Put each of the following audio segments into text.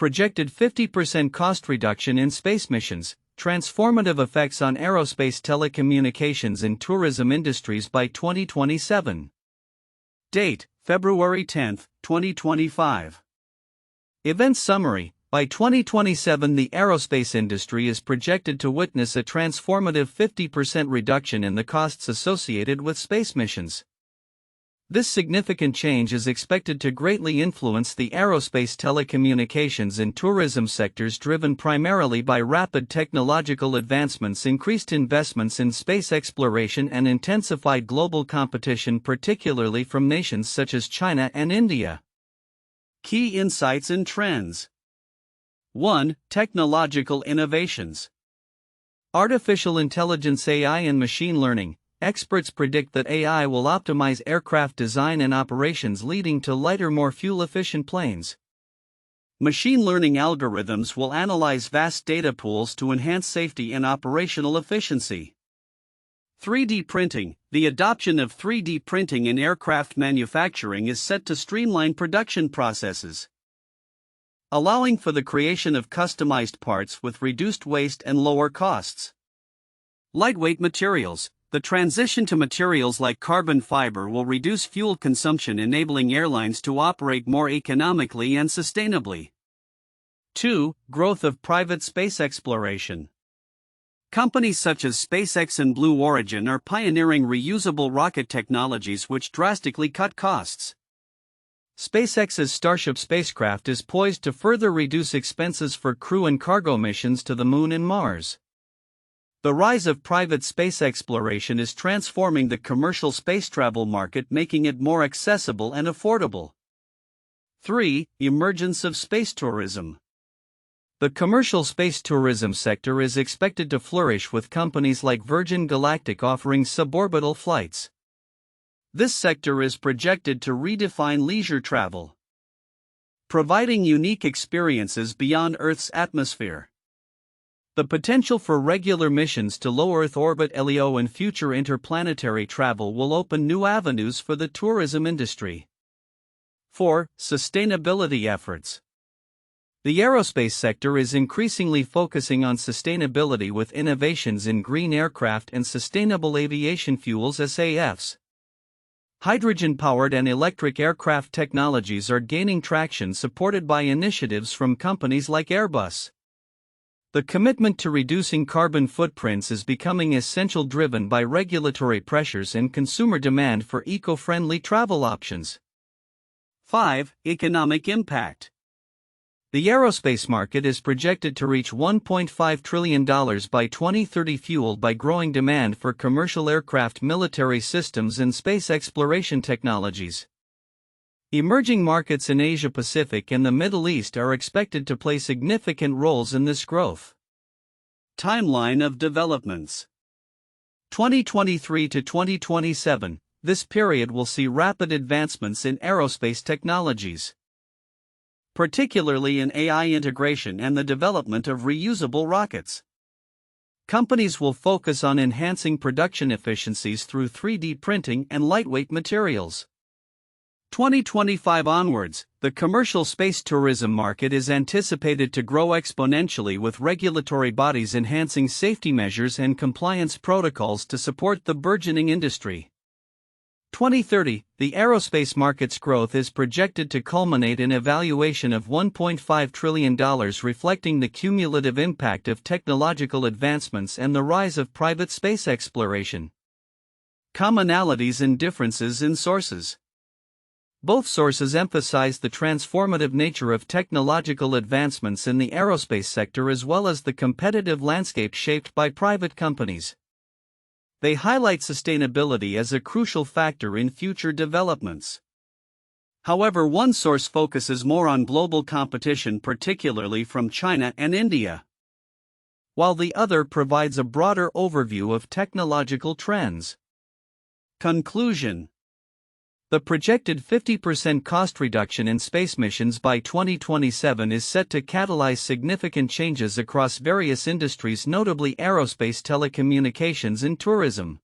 projected 50% cost reduction in space missions, transformative effects on aerospace, telecommunications and tourism industries by 2027. Date: February 10, 2025. Event summary: by 2027 the aerospace industry is projected to witness a transformative 50% reduction in the costs associated with space missions. This significant change is expected to greatly influence the aerospace, telecommunications and tourism sectors, driven primarily by rapid technological advancements, increased investments in space exploration and intensified global competition, particularly from nations such as China and India. Key insights and trends. 1. Technological innovations. Artificial intelligence, AI and machine learning. Experts predict that AI will optimize aircraft design and operations, leading to lighter, more fuel-efficient planes. Machine learning algorithms will analyze vast data pools to enhance safety and operational efficiency. 3D printing. The adoption of 3D printing in aircraft manufacturing is set to streamline production processes, allowing for the creation of customized parts with reduced waste and lower costs. Lightweight materials. The transition to materials like carbon fiber will reduce fuel consumption, enabling airlines to operate more economically and sustainably. 2. Growth of private space exploration. Companies such as SpaceX and Blue Origin are pioneering reusable rocket technologies which drastically cut costs. SpaceX's Starship spacecraft is poised to further reduce expenses for crew and cargo missions to the Moon and Mars. The rise of private space exploration is transforming the commercial space travel market, making it more accessible and affordable. 3. Emergence of space tourism. The commercial space tourism sector is expected to flourish, with companies like Virgin Galactic offering suborbital flights. This sector is projected to redefine leisure travel, providing unique experiences beyond Earth's atmosphere. The potential for regular missions to low Earth orbit (LEO) and future interplanetary travel will open new avenues for the tourism industry. 4. Sustainability efforts. The aerospace sector is increasingly focusing on sustainability with innovations in green aircraft and sustainable aviation fuels (SAFs). Hydrogen-powered and electric aircraft technologies are gaining traction, supported by initiatives from companies like Airbus. The commitment to reducing carbon footprints is becoming essential, driven by regulatory pressures and consumer demand for eco-friendly travel options. 5. Economic impact. The aerospace market is projected to reach $1.5 trillion by 2030, fueled by growing demand for commercial aircraft, military systems, and space exploration technologies. Emerging markets in Asia-Pacific and the Middle East are expected to play significant roles in this growth. Timeline of developments. 2023 to 2027, this period will see rapid advancements in aerospace technologies, particularly in AI integration and the development of reusable rockets. Companies will focus on enhancing production efficiencies through 3D printing and lightweight materials. 2025 onwards, the commercial space tourism market is anticipated to grow exponentially, with regulatory bodies enhancing safety measures and compliance protocols to support the burgeoning industry. 2030, the aerospace market's growth is projected to culminate in a valuation of $1.5 trillion, reflecting the cumulative impact of technological advancements and the rise of private space exploration. Commonalities and differences in sources. Both sources emphasize the transformative nature of technological advancements in the aerospace sector, as well as the competitive landscape shaped by private companies. They highlight sustainability as a crucial factor in future developments. However, one source focuses more on global competition, particularly from China and India, while the other provides a broader overview of technological trends. Conclusion. The projected 50% cost reduction in space missions by 2027 is set to catalyze significant changes across various industries, notably aerospace, telecommunications, and tourism.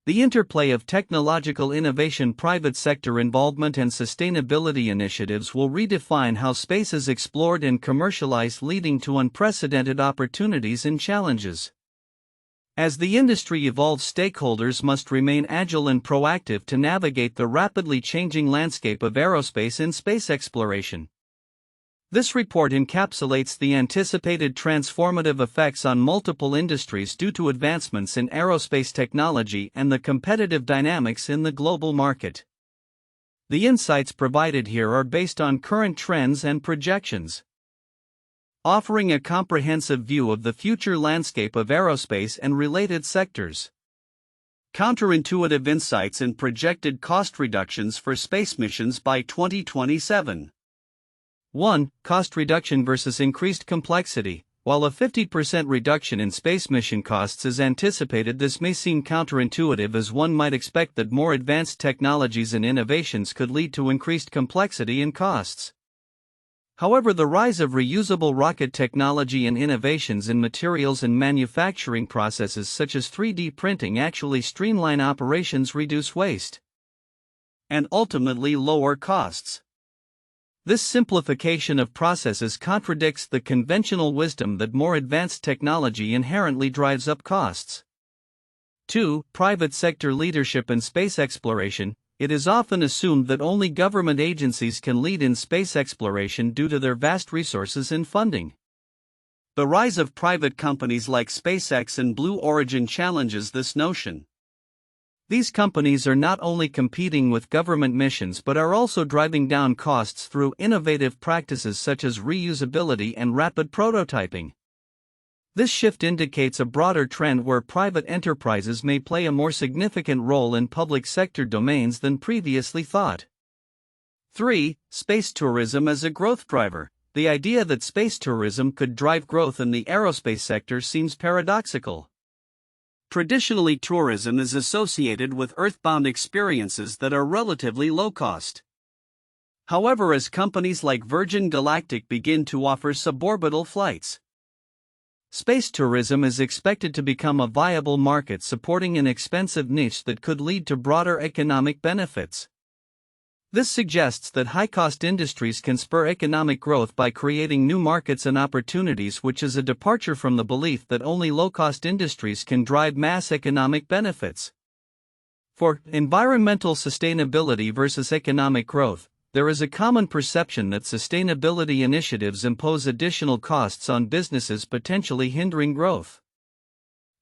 The interplay of technological innovation, private sector involvement, and sustainability initiatives will redefine how space is explored and commercialized, leading to unprecedented opportunities and challenges. As the industry evolves, stakeholders must remain agile and proactive to navigate the rapidly changing landscape of aerospace and space exploration. This report encapsulates the anticipated transformative effects on multiple industries due to advancements in aerospace technology and the competitive dynamics in the global market. The insights provided here are based on current trends and projections, offering a comprehensive view of the future landscape of aerospace and related sectors. Counterintuitive insights and projected cost reductions for space missions by 2027. 1. Cost reduction versus increased complexity. While a 50% reduction in space mission costs is anticipated, this may seem counterintuitive, as one might expect that more advanced technologies and innovations could lead to increased complexity and costs. However, the rise of reusable rocket technology and innovations in materials and manufacturing processes such as 3D printing actually streamline operations, reduce waste, and ultimately lower costs. This simplification of processes contradicts the conventional wisdom that more advanced technology inherently drives up costs. 2. Private sector leadership in space exploration. It is often assumed that only government agencies can lead in space exploration due to their vast resources and funding. The rise of private companies like SpaceX and Blue Origin challenges this notion. These companies are not only competing with government missions but are also driving down costs through innovative practices such as reusability and rapid prototyping. This shift indicates a broader trend where private enterprises may play a more significant role in public sector domains than previously thought. 3. Space tourism as a growth driver. The idea that space tourism could drive growth in the aerospace sector seems paradoxical. Traditionally, tourism is associated with earthbound experiences that are relatively low cost. However, as companies like Virgin Galactic begin to offer suborbital flights, space tourism is expected to become a viable market, supporting an expensive niche that could lead to broader economic benefits. This suggests that high-cost industries can spur economic growth by creating new markets and opportunities, which is a departure from the belief that only low-cost industries can drive mass economic benefits. 4. Environmental sustainability versus economic growth. There is a common perception that sustainability initiatives impose additional costs on businesses, potentially hindering growth.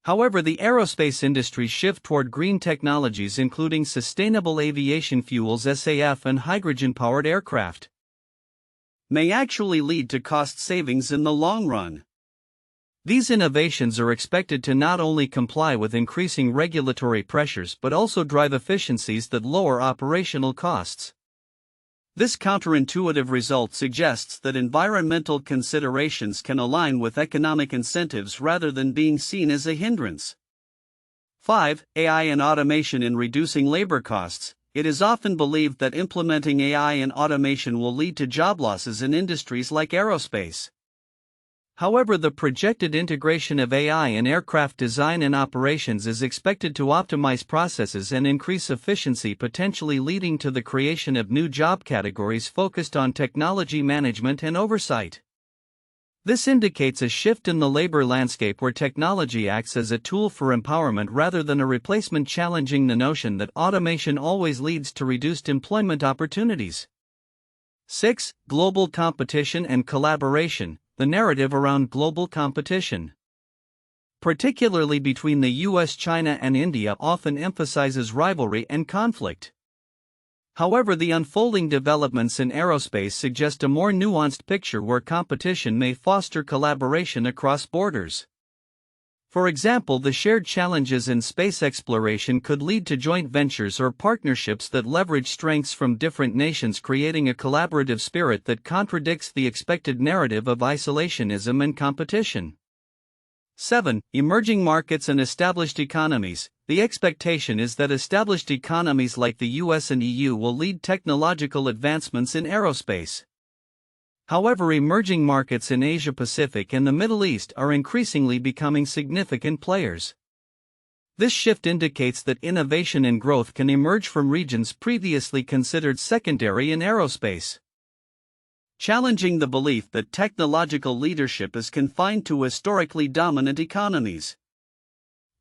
However, the aerospace industry's shift toward green technologies, including sustainable aviation fuels (SAF) and hydrogen-powered aircraft, may actually lead to cost savings in the long run. These innovations are expected to not only comply with increasing regulatory pressures but also drive efficiencies that lower operational costs. This counterintuitive result suggests that environmental considerations can align with economic incentives rather than being seen as a hindrance. 5. AI and automation in reducing labor costs. It is often believed that implementing AI and automation will lead to job losses in industries like aerospace. However, the projected integration of AI in aircraft design and operations is expected to optimize processes and increase efficiency, potentially leading to the creation of new job categories focused on technology management and oversight. This indicates a shift in the labor landscape where technology acts as a tool for empowerment rather than a replacement, challenging the notion that automation always leads to reduced employment opportunities. 6. Global competition and collaboration. The narrative around global competition, particularly between the US, China, and India, often emphasizes rivalry and conflict. However, the unfolding developments in aerospace suggest a more nuanced picture where competition may foster collaboration across borders. For example, the shared challenges in space exploration could lead to joint ventures or partnerships that leverage strengths from different nations, creating a collaborative spirit that contradicts the expected narrative of isolationism and competition. 7. Emerging markets and established economies. The expectation is that established economies like the US and EU will lead technological advancements in aerospace. However, emerging markets in Asia Pacific and the Middle East are increasingly becoming significant players. This shift indicates that innovation and growth can emerge from regions previously considered secondary in aerospace, challenging the belief that technological leadership is confined to historically dominant economies.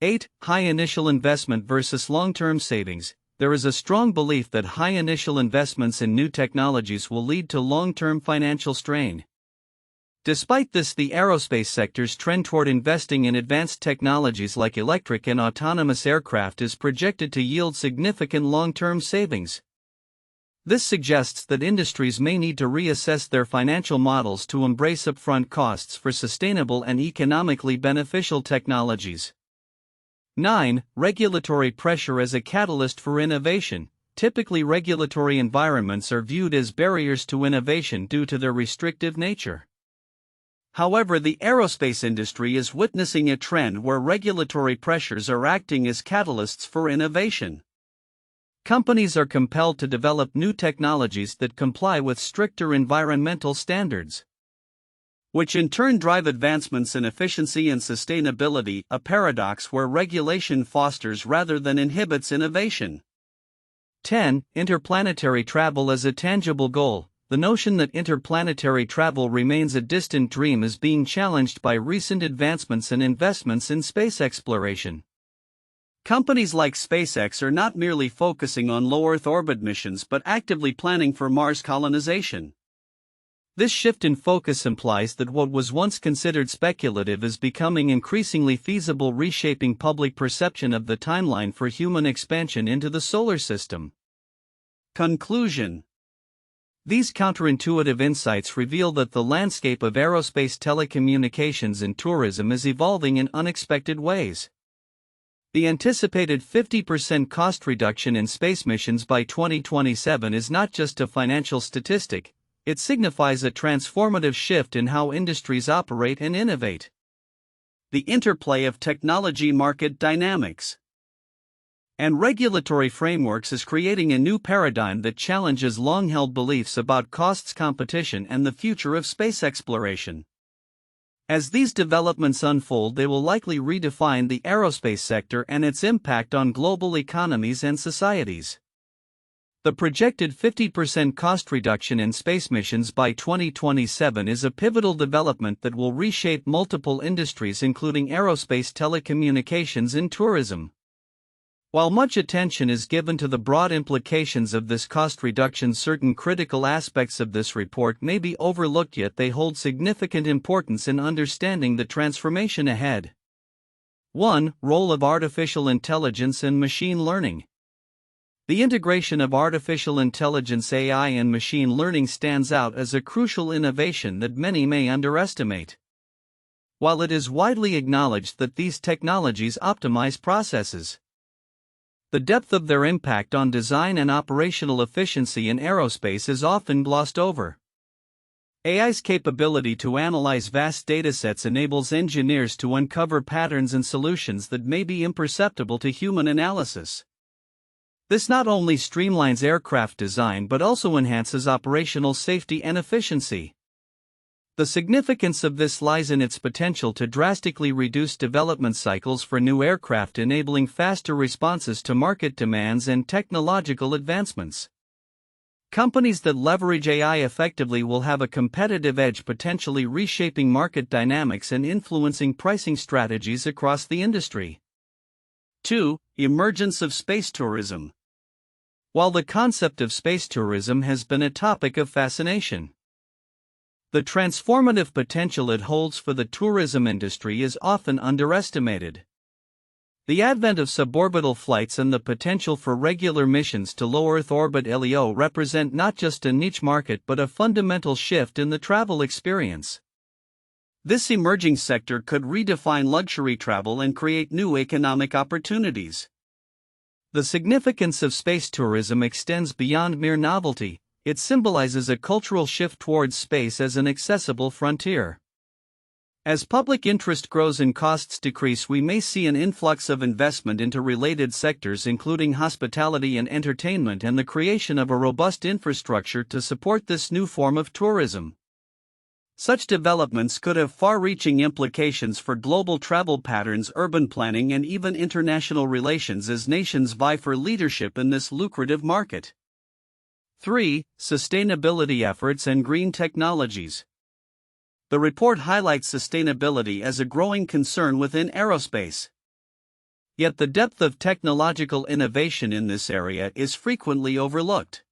8. High initial investment versus long-term savings. There is a strong belief that high initial investments in new technologies will lead to long-term financial strain. Despite this, the aerospace sector's trend toward investing in advanced technologies like electric and autonomous aircraft is projected to yield significant long-term savings. This suggests that industries may need to reassess their financial models to embrace upfront costs for sustainable and economically beneficial technologies. 9. Regulatory pressure as a catalyst for innovation. Typically, regulatory environments are viewed as barriers to innovation due to their restrictive nature. However, the aerospace industry is witnessing a trend where regulatory pressures are acting as catalysts for innovation. Companies are compelled to develop new technologies that comply with stricter environmental standards, which in turn drive advancements in efficiency and sustainability, a paradox where regulation fosters rather than inhibits innovation. 10. Interplanetary travel as a tangible goal. The notion that interplanetary travel remains a distant dream is being challenged by recent advancements and investments in space exploration. Companies like SpaceX are not merely focusing on low Earth orbit missions but actively planning for Mars colonization. This shift in focus implies that what was once considered speculative is becoming increasingly feasible, reshaping public perception of the timeline for human expansion into the solar system. Conclusion. These counterintuitive insights reveal that the landscape of aerospace, telecommunications, and tourism is evolving in unexpected ways. The anticipated 50% cost reduction in space missions by 2027 is not just a financial statistic, it signifies a transformative shift in how industries operate and innovate. The interplay of technology, market dynamics, and regulatory frameworks is creating a new paradigm that challenges long-held beliefs about costs, competition, and the future of space exploration. As these developments unfold, they will likely redefine the aerospace sector and its impact on global economies and societies. The projected 50% cost reduction in space missions by 2027 is a pivotal development that will reshape multiple industries, including aerospace, telecommunications, and tourism. While much attention is given to the broad implications of this cost reduction, certain critical aspects of this report may be overlooked, yet they hold significant importance in understanding the transformation ahead. 1. Role of artificial intelligence and machine learning. The integration of artificial intelligence (AI) and machine learning stands out as a crucial innovation that many may underestimate. While it is widely acknowledged that these technologies optimize processes, the depth of their impact on design and operational efficiency in aerospace is often glossed over. AI's capability to analyze vast datasets enables engineers to uncover patterns and solutions that may be imperceptible to human analysis. This not only streamlines aircraft design but also enhances operational safety and efficiency. The significance of this lies in its potential to drastically reduce development cycles for new aircraft, enabling faster responses to market demands and technological advancements. Companies that leverage AI effectively will have a competitive edge, potentially reshaping market dynamics and influencing pricing strategies across the industry. 2. Emergence of space tourism. While the concept of space tourism has been a topic of fascination, the transformative potential it holds for the tourism industry is often underestimated. The advent of suborbital flights and the potential for regular missions to low Earth orbit (LEO) represent not just a niche market but a fundamental shift in the travel experience. This emerging sector could redefine luxury travel and create new economic opportunities. The significance of space tourism extends beyond mere novelty. It symbolizes a cultural shift towards space as an accessible frontier. As public interest grows and costs decrease, we may see an influx of investment into related sectors, including hospitality and entertainment, and the creation of a robust infrastructure to support this new form of tourism. Such developments could have far-reaching implications for global travel patterns, urban planning, and even international relations as nations vie for leadership in this lucrative market. 3. Sustainability efforts and green technologies. The report highlights sustainability as a growing concern within aerospace. Yet the depth of technological innovation in this area is frequently overlooked.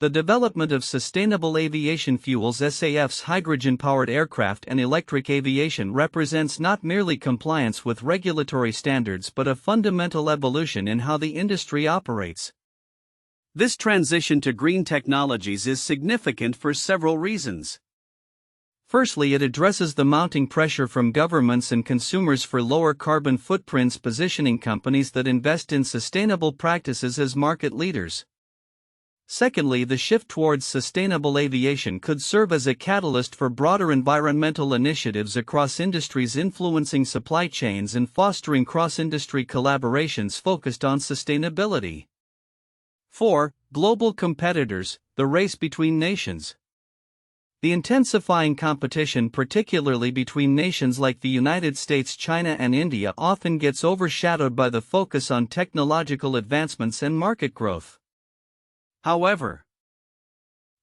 The development of sustainable aviation fuels SAF's hydrogen-powered aircraft and electric aviation represents not merely compliance with regulatory standards but a fundamental evolution in how the industry operates. This transition to green technologies is significant for several reasons. Firstly, it addresses the mounting pressure from governments and consumers for lower carbon footprints, positioning companies that invest in sustainable practices as market leaders. Secondly, the shift towards sustainable aviation could serve as a catalyst for broader environmental initiatives across industries, influencing supply chains and fostering cross-industry collaborations focused on sustainability. 4. Global competitors, the race between nations. The intensifying competition, particularly between nations like the United States, China, and India, often gets overshadowed by the focus on technological advancements and market growth. However,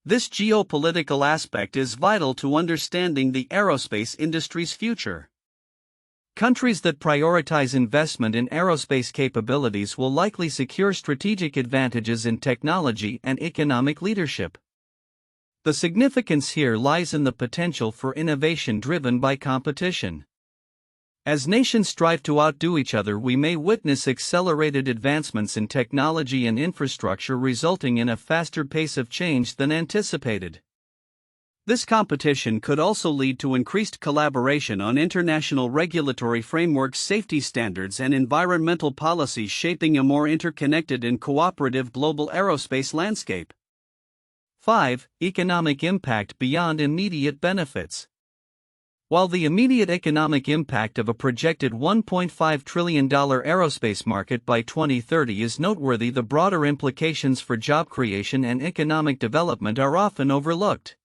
this geopolitical aspect is vital to understanding the aerospace industry's future. Countries that prioritize investment in aerospace capabilities will likely secure strategic advantages in technology and economic leadership. The significance here lies in the potential for innovation driven by competition. As nations strive to outdo each other, we may witness accelerated advancements in technology and infrastructure, resulting in a faster pace of change than anticipated. This competition could also lead to increased collaboration on international regulatory frameworks, safety standards, and environmental policies, shaping a more interconnected and cooperative global aerospace landscape. 5. Economic impact beyond immediate benefits. While the immediate economic impact of a projected $1.5 trillion aerospace market by 2030 is noteworthy, the broader implications for job creation and economic development are often overlooked.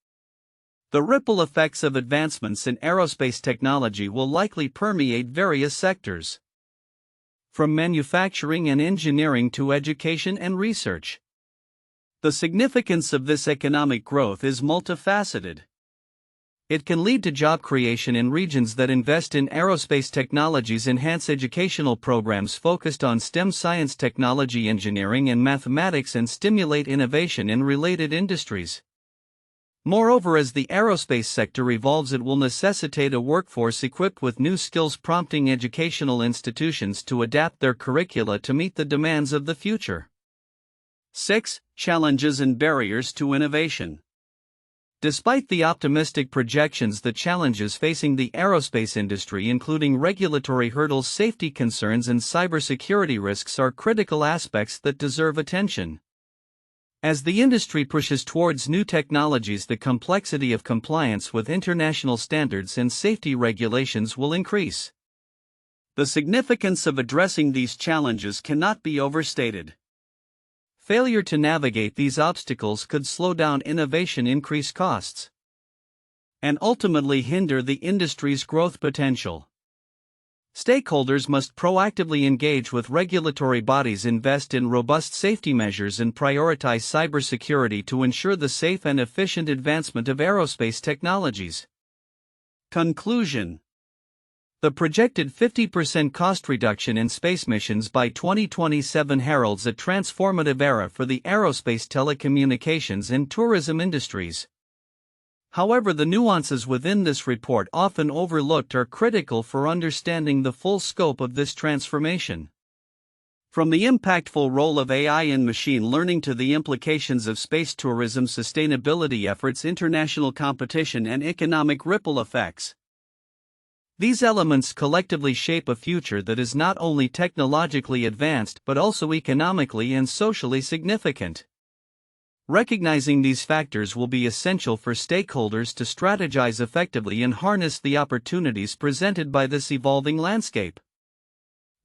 The ripple effects of advancements in aerospace technology will likely permeate various sectors, from manufacturing and engineering to education and research. The significance of this economic growth is multifaceted. It can lead to job creation in regions that invest in aerospace technologies, enhance educational programs focused on STEM, science, technology, engineering, and mathematics, and stimulate innovation in related industries. Moreover, as the aerospace sector evolves, it will necessitate a workforce equipped with new skills, prompting educational institutions to adapt their curricula to meet the demands of the future. 6. Challenges and barriers to innovation. Despite the optimistic projections, the challenges facing the aerospace industry, including regulatory hurdles, safety concerns, and cybersecurity risks, are critical aspects that deserve attention. As the industry pushes towards new technologies, the complexity of compliance with international standards and safety regulations will increase. The significance of addressing these challenges cannot be overstated. Failure to navigate these obstacles could slow down innovation, increase costs, and ultimately hinder the industry's growth potential. Stakeholders must proactively engage with regulatory bodies, invest in robust safety measures, and prioritize cybersecurity to ensure the safe and efficient advancement of aerospace technologies. Conclusion. The projected 50% cost reduction in space missions by 2027 heralds a transformative era for the aerospace, telecommunications, and tourism industries. However, the nuances within this report, often overlooked, are critical for understanding the full scope of this transformation. From the impactful role of AI and machine learning to the implications of space tourism, sustainability efforts, international competition, and economic ripple effects. These elements collectively shape a future that is not only technologically advanced but also economically and socially significant. Recognizing these factors will be essential for stakeholders to strategize effectively and harness the opportunities presented by this evolving landscape.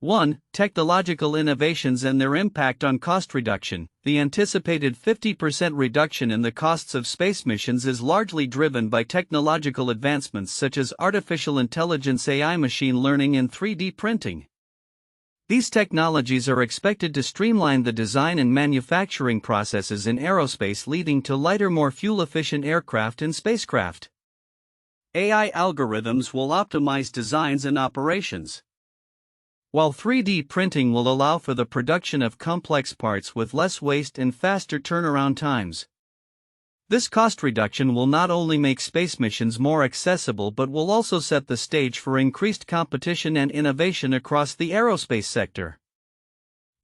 1. Technological innovations and their impact on cost reduction. The anticipated 50% reduction in the costs of space missions is largely driven by technological advancements such as artificial intelligence, AI, machine learning, and 3D printing. These technologies are expected to streamline the design and manufacturing processes in aerospace, leading to lighter, more fuel-efficient aircraft and spacecraft. AI algorithms will optimize designs and operations, while 3D printing will allow for the production of complex parts with less waste and faster turnaround times. This cost reduction will not only make space missions more accessible but will also set the stage for increased competition and innovation across the aerospace sector.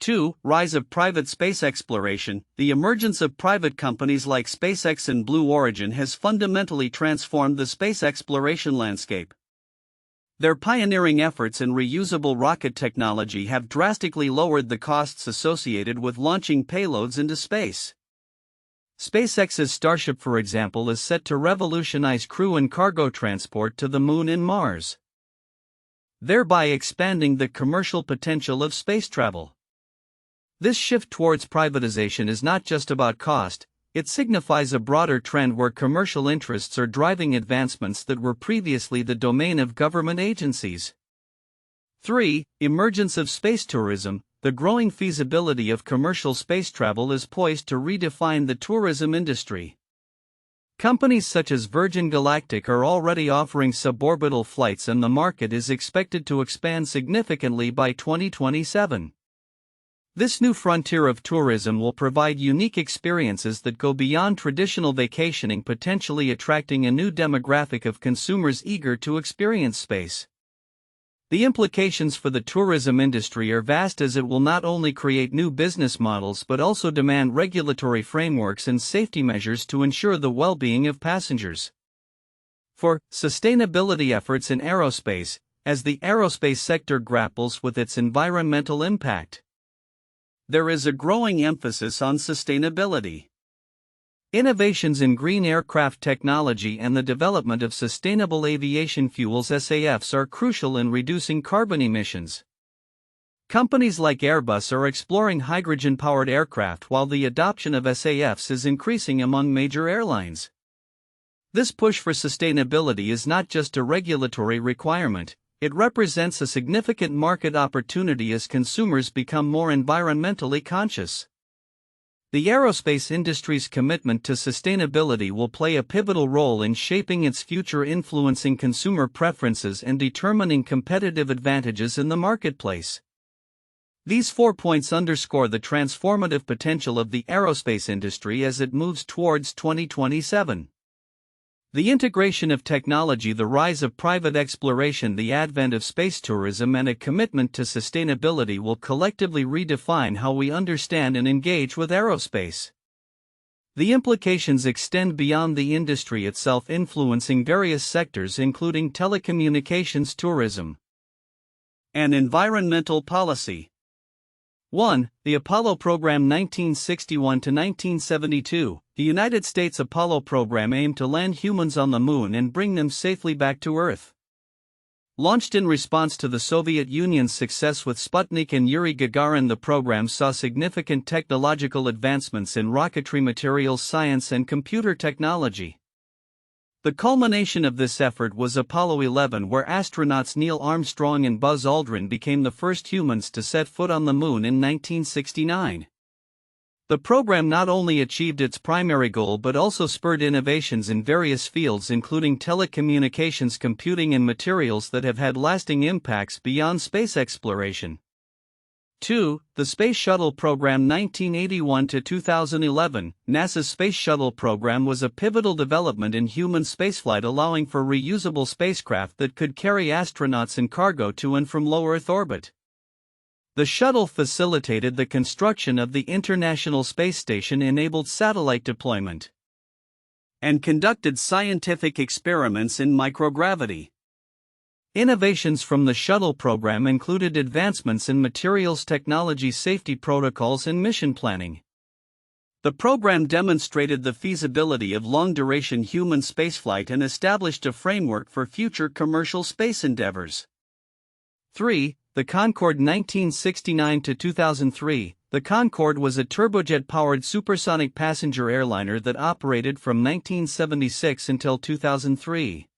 2. Rise of private space exploration. The emergence of private companies like SpaceX and Blue Origin has fundamentally transformed the space exploration landscape. Their pioneering efforts in reusable rocket technology have drastically lowered the costs associated with launching payloads into space. SpaceX's Starship, for example, is set to revolutionize crew and cargo transport to the Moon and Mars, thereby expanding the commercial potential of space travel. This shift towards privatization is not just about cost, it signifies a broader trend where commercial interests are driving advancements that were previously the domain of government agencies. 3. Emergence of space tourism. The growing feasibility of commercial space travel is poised to redefine the tourism industry. Companies such as Virgin Galactic are already offering suborbital flights, and the market is expected to expand significantly by 2027. This new frontier of tourism will provide unique experiences that go beyond traditional vacationing, potentially attracting a new demographic of consumers eager to experience space. The implications for the tourism industry are vast, as it will not only create new business models but also demand regulatory frameworks and safety measures to ensure the well-being of passengers. 4. Sustainability efforts in aerospace. As the aerospace sector grapples with its environmental impact, there is a growing emphasis on sustainability. Innovations in green aircraft technology and the development of sustainable aviation fuels (SAFs) are crucial in reducing carbon emissions. Companies like Airbus are exploring hydrogen-powered aircraft, while the adoption of SAFs is increasing among major airlines. This push for sustainability is not just a regulatory requirement, it represents a significant market opportunity as consumers become more environmentally conscious. The aerospace industry's commitment to sustainability will play a pivotal role in shaping its future, influencing consumer preferences and determining competitive advantages in the marketplace. These 4 points underscore the transformative potential of the aerospace industry as it moves towards 2027. The integration of technology, the rise of private exploration, the advent of space tourism, and a commitment to sustainability will collectively redefine how we understand and engage with aerospace. The implications extend beyond the industry itself, influencing various sectors including telecommunications, tourism, and environmental policy. 1. The Apollo Program 1961–1972. The United States Apollo program aimed to land humans on the Moon and bring them safely back to Earth. Launched in response to the Soviet Union's success with Sputnik and Yuri Gagarin, the program saw significant technological advancements in rocketry materials, science, and computer technology. The culmination of this effort was Apollo 11, where astronauts Neil Armstrong and Buzz Aldrin became the first humans to set foot on the Moon in 1969. The program not only achieved its primary goal but also spurred innovations in various fields, including telecommunications, computing, and materials that have had lasting impacts beyond space exploration. 2. The Space Shuttle Program 1981–2011. NASA's Space Shuttle program was a pivotal development in human spaceflight, allowing for reusable spacecraft that could carry astronauts and cargo to and from low Earth orbit. The shuttle facilitated the construction of the International Space Station, enabled satellite deployment, and conducted scientific experiments in microgravity. Innovations from the shuttle program included advancements in materials technology, safety protocols, and mission planning. The program demonstrated the feasibility of long-duration human spaceflight and established a framework for future commercial space endeavors. 3. the Concorde 1969 to 2003. The Concorde was a turbojet-powered supersonic passenger airliner that operated from 1976 until 2003.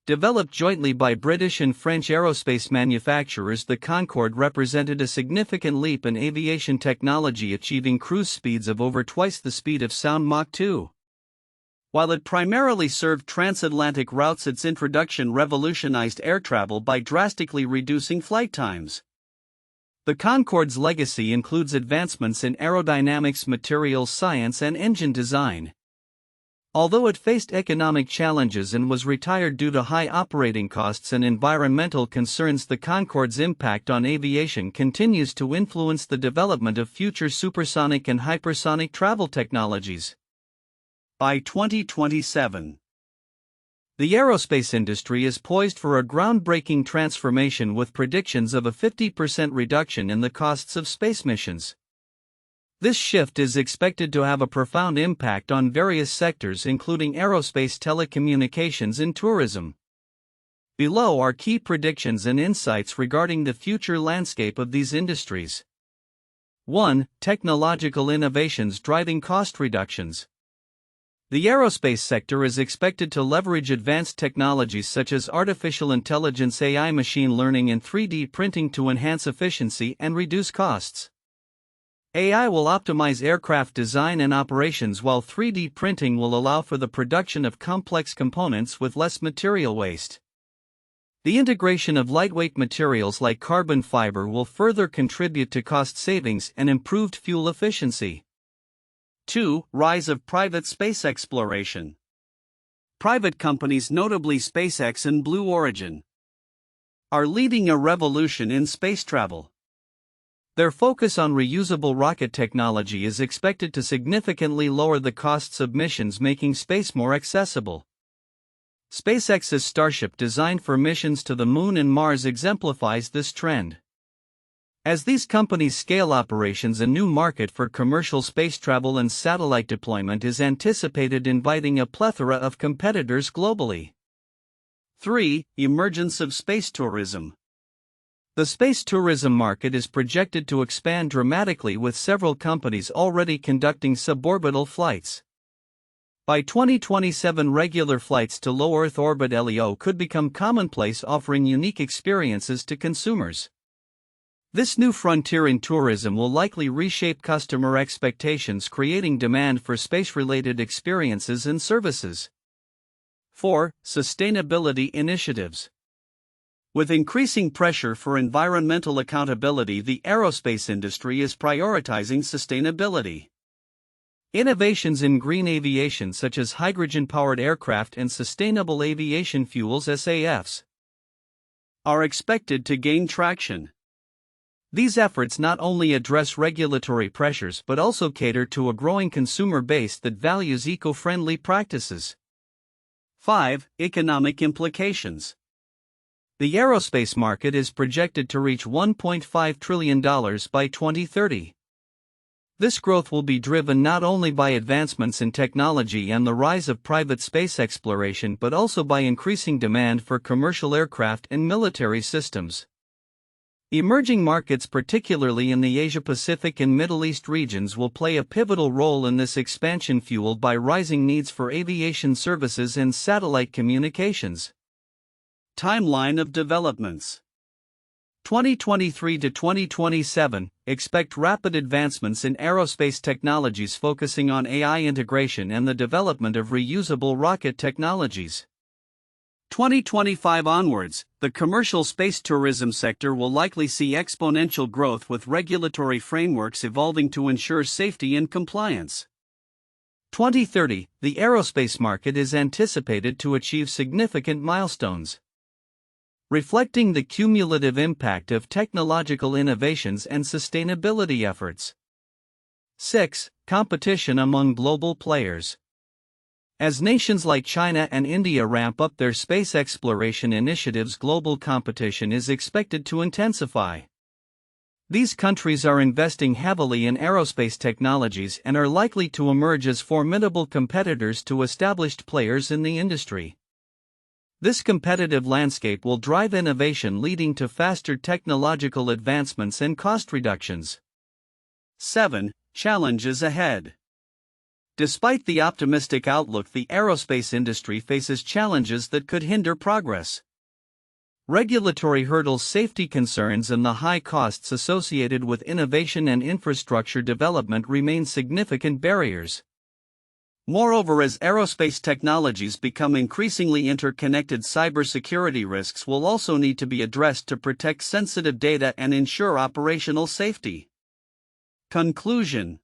Developed jointly by British and French aerospace manufacturers, the Concorde represented a significant leap in aviation technology, achieving cruise speeds of over twice the speed of sound Mach 2. While it primarily served transatlantic routes, its introduction revolutionized air travel by drastically reducing flight times. The Concorde's legacy includes advancements in aerodynamics, materials science, and engine design. Although it faced economic challenges and was retired due to high operating costs and environmental concerns, the Concorde's impact on aviation continues to influence the development of future supersonic and hypersonic travel technologies. By 2027, the aerospace industry is poised for a groundbreaking transformation, with predictions of a 50% reduction in the costs of space missions. This shift is expected to have a profound impact on various sectors, including aerospace, telecommunications, and tourism. Below are key predictions and insights regarding the future landscape of these industries. 1. Technological innovations driving cost reductions. The aerospace sector is expected to leverage advanced technologies such as artificial intelligence, AI, machine learning, and 3D printing to enhance efficiency and reduce costs. AI will optimize aircraft design and operations, while 3D printing will allow for the production of complex components with less material waste. The integration of lightweight materials like carbon fiber will further contribute to cost savings and improved fuel efficiency. 2. Rise of private space exploration. Private companies, notably SpaceX and Blue Origin, are leading a revolution in space travel. Their focus on reusable rocket technology is expected to significantly lower the costs of missions, making space more accessible. SpaceX's Starship, designed for missions to the Moon and Mars, exemplifies this trend. As these companies scale operations, a new market for commercial space travel and satellite deployment is anticipated, inviting a plethora of competitors globally. 3. Emergence of space tourism. The space tourism market is projected to expand dramatically, with several companies already conducting suborbital flights. By 2027, regular flights to low Earth orbit (LEO) could become commonplace, offering unique experiences to consumers. This new frontier in tourism will likely reshape customer expectations, creating demand for space-related experiences and services. 4. Sustainability initiatives. With increasing pressure for environmental accountability, the aerospace industry is prioritizing sustainability. Innovations in green aviation, such as hydrogen-powered aircraft and sustainable aviation fuels (SAFs), are expected to gain traction. These efforts not only address regulatory pressures but also cater to a growing consumer base that values eco-friendly practices. 5. Economic implications. The aerospace market is projected to reach $1.5 trillion by 2030. This growth will be driven not only by advancements in technology and the rise of private space exploration, but also by increasing demand for commercial aircraft and military systems. Emerging markets, particularly in the Asia-Pacific and Middle East regions, will play a pivotal role in this expansion, fueled by rising needs for aviation services and satellite communications. Timeline of developments. 2023 to 2027, expect rapid advancements in aerospace technologies focusing on AI integration and the development of reusable rocket technologies. 2025 onwards, the commercial space tourism sector will likely see exponential growth, with regulatory frameworks evolving to ensure safety and compliance. 2030, the aerospace market is anticipated to achieve significant milestones, reflecting the cumulative impact of technological innovations and sustainability efforts. 6. Competition among global players. As nations like China and India ramp up their space exploration initiatives, global competition is expected to intensify. These countries are investing heavily in aerospace technologies and are likely to emerge as formidable competitors to established players in the industry. This competitive landscape will drive innovation, leading to faster technological advancements and cost reductions. 7. Challenges ahead. Despite the optimistic outlook, the aerospace industry faces challenges that could hinder progress. Regulatory hurdles, safety concerns, and the high costs associated with innovation and infrastructure development remain significant barriers. Moreover, as aerospace technologies become increasingly interconnected, cybersecurity risks will also need to be addressed to protect sensitive data and ensure operational safety. Conclusion.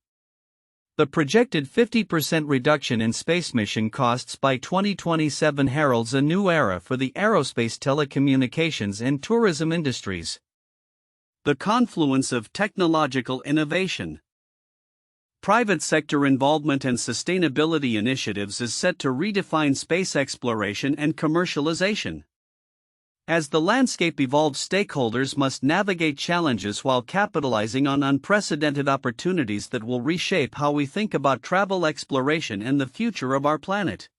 The projected 50% reduction in space mission costs by 2027 heralds a new era for the aerospace, telecommunications, and tourism industries. The confluence of technological innovation, private sector involvement, and sustainability initiatives is set to redefine space exploration and commercialization. As the landscape evolves, stakeholders must navigate challenges while capitalizing on unprecedented opportunities that will reshape how we think about travel, exploration, and the future of our planet.